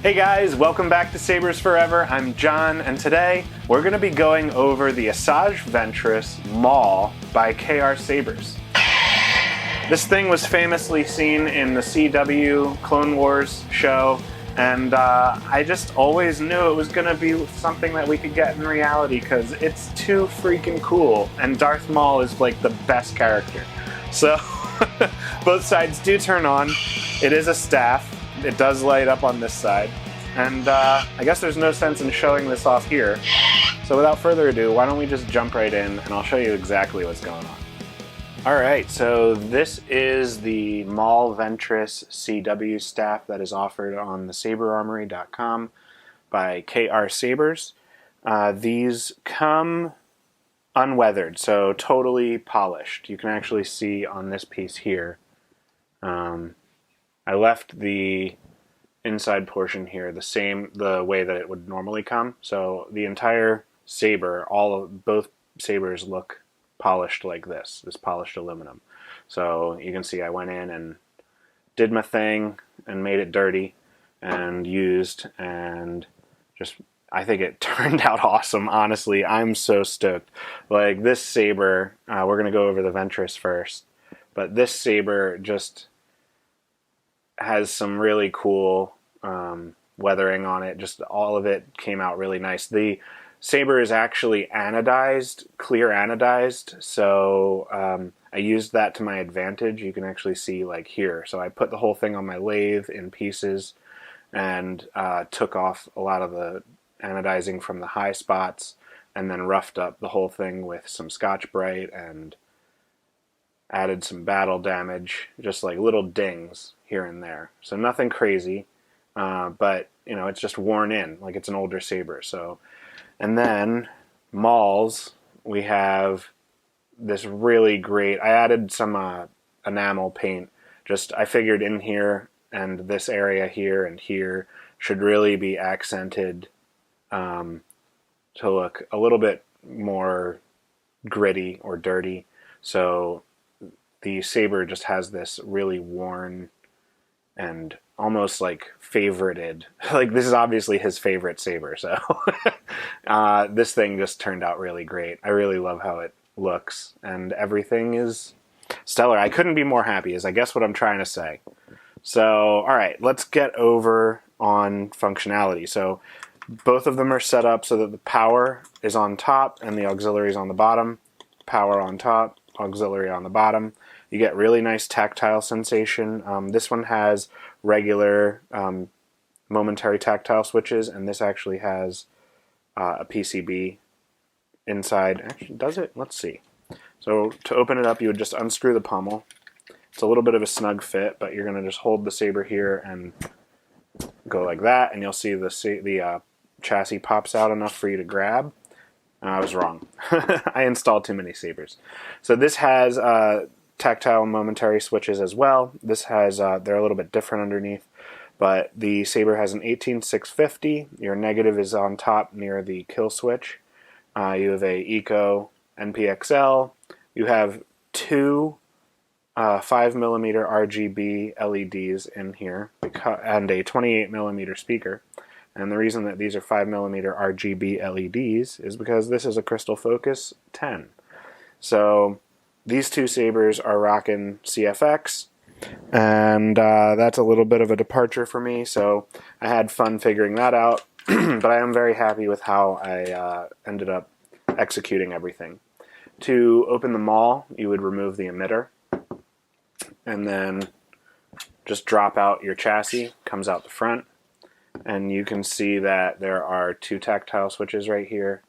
Hey guys, welcome back to Sabers Forever. I'm John, and today we're going to be going over the Asajj Ventress Maul by KRSabers. This thing was famously seen in the CW Clone Wars show, and I just always knew it was going to be something that we could get in reality because it's too freaking cool, and Darth Maul is like the best character. So, both sides do turn on. It is a staff. It does light up on this side, and I guess there's no sense in showing this off here. So without further ado, why don't we just jump right in and I'll show you exactly what's going on. Alright, so this is the Maul Ventress CW staff that is offered on the saberarmory.com by KRSabers. These come unweathered, so totally polished. You can actually see on this piece here. I left the inside portion here the way that it would normally come. So the entire saber, both sabers look polished like this polished aluminum. So you can see I went in and did my thing and made it dirty and used, and just I think it turned out awesome. Honestly, I'm so stoked. Like this saber, we're gonna go over the Ventress first, but this saber just has some really cool weathering on it. Just all of it came out really nice. The saber is actually anodized, clear anodized, so I used that to my advantage. You can actually see like here. So I put the whole thing on my lathe in pieces and took off a lot of the anodizing from the high spots and then roughed up the whole thing with some Scotch-Brite and added some battle damage, just like little dings here and there. So nothing crazy, but you know, it's just worn in, like it's an older saber. So, and then Maul's, we have this really great, I added some enamel paint, I figured in here and this area here and here should really be accented to look a little bit more gritty or dirty. So the saber just has this really worn and almost like favorited, like this is obviously his favorite saber, so this thing just turned out really great. I really love how it looks, and everything is stellar. I couldn't be more happy, is I guess what I'm trying to say. So, alright, let's get over on functionality. So, both of them are set up so that the power is on top and the auxiliary is on the bottom. Power on top, auxiliary on the bottom. You get really nice tactile sensation. This one has regular momentary tactile switches, and this actually has a PCB inside. Actually, does it? Let's see. So to open it up, you would just unscrew the pommel. It's a little bit of a snug fit, but you're going to just hold the saber here and go like that, and you'll see the chassis pops out enough for you to grab. I was wrong. I installed too many sabers. So this has tactile momentary switches as well. This has, they're a little bit different underneath, but the saber has an 18650. Your negative is on top near the kill switch. You have a ECO NPXL. You have two 5mm RGB LEDs in here and a 28mm speaker. And the reason that these are 5mm RGB LEDs is because this is a Crystal Focus 10. So these two sabers are rocking CFX, and that's a little bit of a departure for me, so I had fun figuring that out, but I am very happy with how I ended up executing everything. To open the Maul, you would remove the emitter, and then just drop out your chassis, comes out the front, and you can see that there are two tactile switches right here.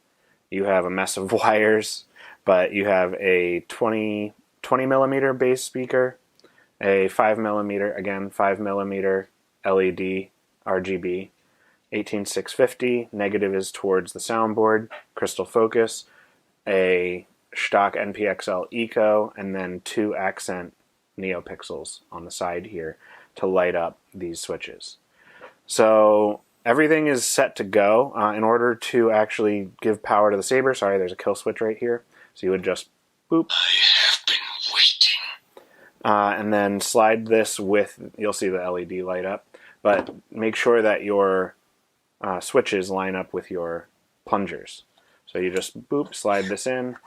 You have a mess of wires, but you have a 20mm base speaker, a 5mm, again 5mm LED RGB, 18650, negative is towards the soundboard, Crystal Focus, a stock NPXL Eco, and then two accent neopixels on the side here to light up these switches. So everything is set to go. In order to actually give power to the saber, sorry, there's a kill switch right here. So you would just boop. I have been waiting. And then slide this with, you'll see the LED light up. but make sure that your switches line up with your plungers. So you just boop, slide this in,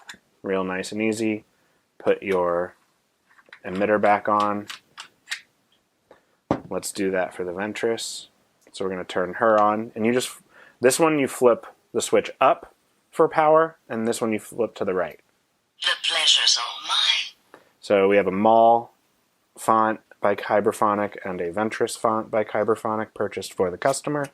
real nice and easy. Put your emitter back on. Let's do that for the Ventress. So we're going to turn her on, and this one you flip the switch up for power, and this one you flip to the right. The pleasure's all mine. So we have a Maul font by Kyberphonic and a Ventress font by Kyberphonic purchased for the customer.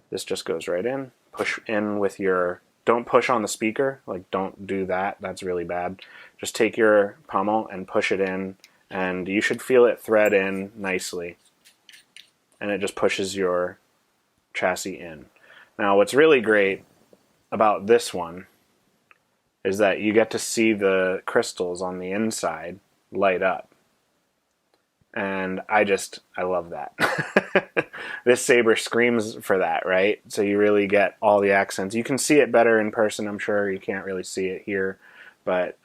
This just goes right in. Push in with your, don't push on the speaker, like don't do that, that's really bad. Just take your pommel and push it in, and you should feel it thread in nicely. And it just pushes your chassis in. Now what's really great about this one is that you get to see the crystals on the inside light up. And I love that. This saber screams for that, right? So you really get all the accents. You can see it better in person, I'm sure. You can't really see it here, but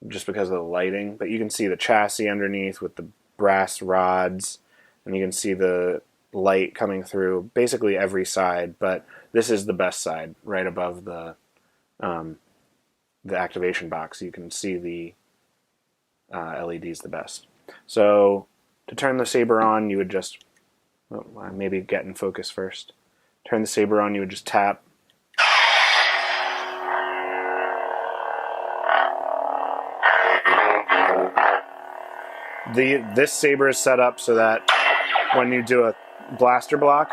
just because of the lighting. But you can see the chassis underneath with the brass rods, and you can see the light coming through basically every side, but this is the best side, right above the activation box. You can see the LEDs the best. So to turn the saber on, you would just, maybe get in focus first. Turn the saber on, you would just tap. This saber is set up so that when you do a blaster block,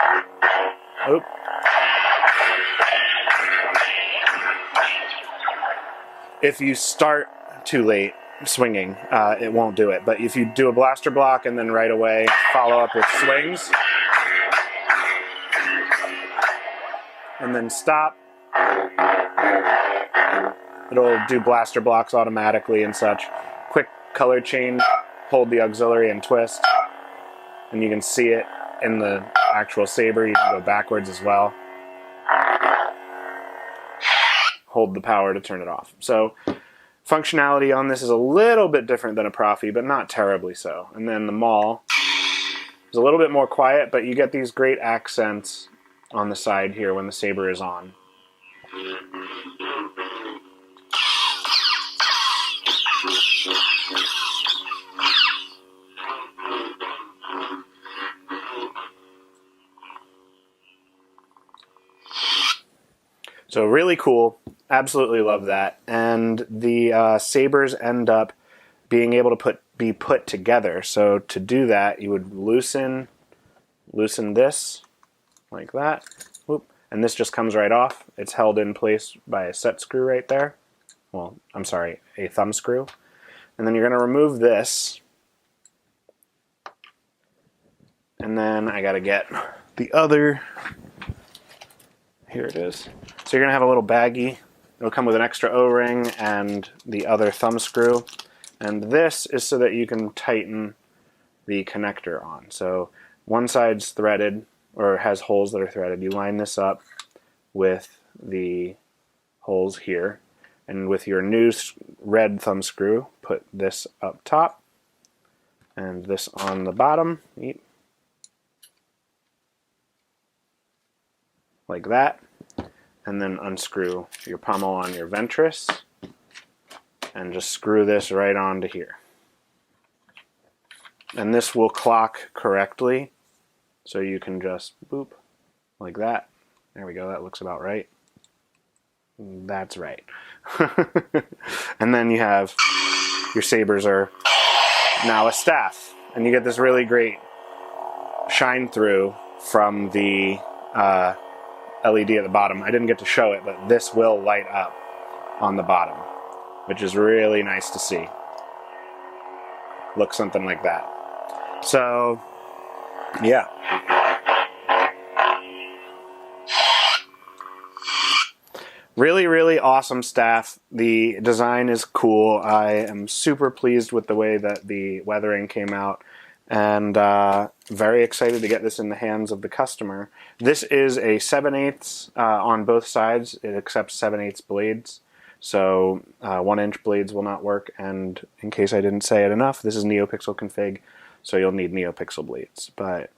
if you start too late swinging, it won't do it. But if you do a blaster block and then right away follow up with swings, and then stop, it'll do blaster blocks automatically and such. Quick color change, hold the auxiliary and twist, and you can see it in the actual saber. You can go backwards as well. Hold the power to turn it off. So functionality on this is a little bit different than a Profi, but not terribly so. And then the Maul is a little bit more quiet, but you get these great accents on the side here when the saber is on. So really cool. Absolutely love that. And the sabers end up being able to be put together. So to do that, you would loosen this like that. Whoop, and this just comes right off. It's held in place by a set screw right there. Well, I'm sorry, a thumb screw. And then you're going to remove this. And then I got to get the other. Here it is. So you're going to have a little baggie. It'll come with an extra O-ring and the other thumb screw. And this is so that you can tighten the connector on. So one side's threaded, or has holes that are threaded. You line this up with the holes here. And with your new red thumb screw, put this up top and this on the bottom. Like that. And then unscrew your pommel on your Ventress and just screw this right onto here. And this will clock correctly, so you can just boop like that. There we go, that looks about right. That's right. And then you have your sabers are now a staff, and you get this really great shine through from the LED at the bottom. I didn't get to show it, but this will light up on the bottom, which is really nice to see. Looks something like that. So, yeah. Really, really awesome staff. The design is cool. I am super pleased with the way that the weathering came out, and very excited to get this in the hands of the customer. This is a 7/8 on both sides. It accepts 7/8 blades, so 1-inch blades will not work. And in case I didn't say it enough, this is NeoPixel config, so you'll need neopixel blades. But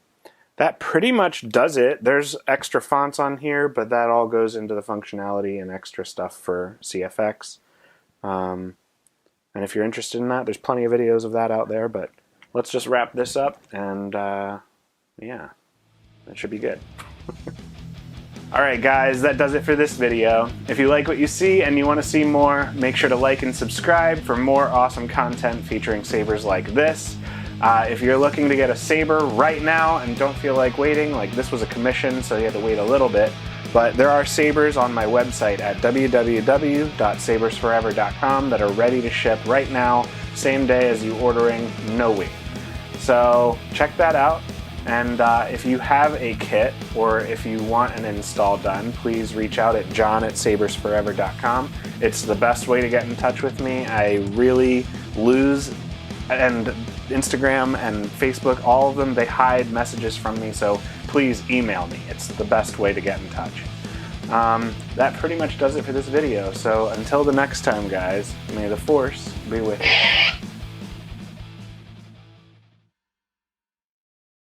that pretty much does it. There's extra fonts on here, but that all goes into the functionality and extra stuff for CFX. And if you're interested in that, there's plenty of videos of that out there, but let's just wrap this up, and yeah, that should be good. Alright guys, that does it for this video. If you like what you see and you want to see more, make sure to like and subscribe for more awesome content featuring sabers like this. If you're looking to get a saber right now and don't feel like waiting, like this was a commission so you had to wait a little bit, but there are sabers on my website at www.sabersforever.com that are ready to ship right now, same day as you ordering, no wait. So check that out. And if you have a kit or if you want an install done, please reach out at john@sabersforever.com. It's the best way to get in touch with me. I really lose, and Instagram and Facebook, all of them, they hide messages from me, so please email me. It's the best way to get in touch. That pretty much does it for this video, so until the next time guys, may the Force be with you.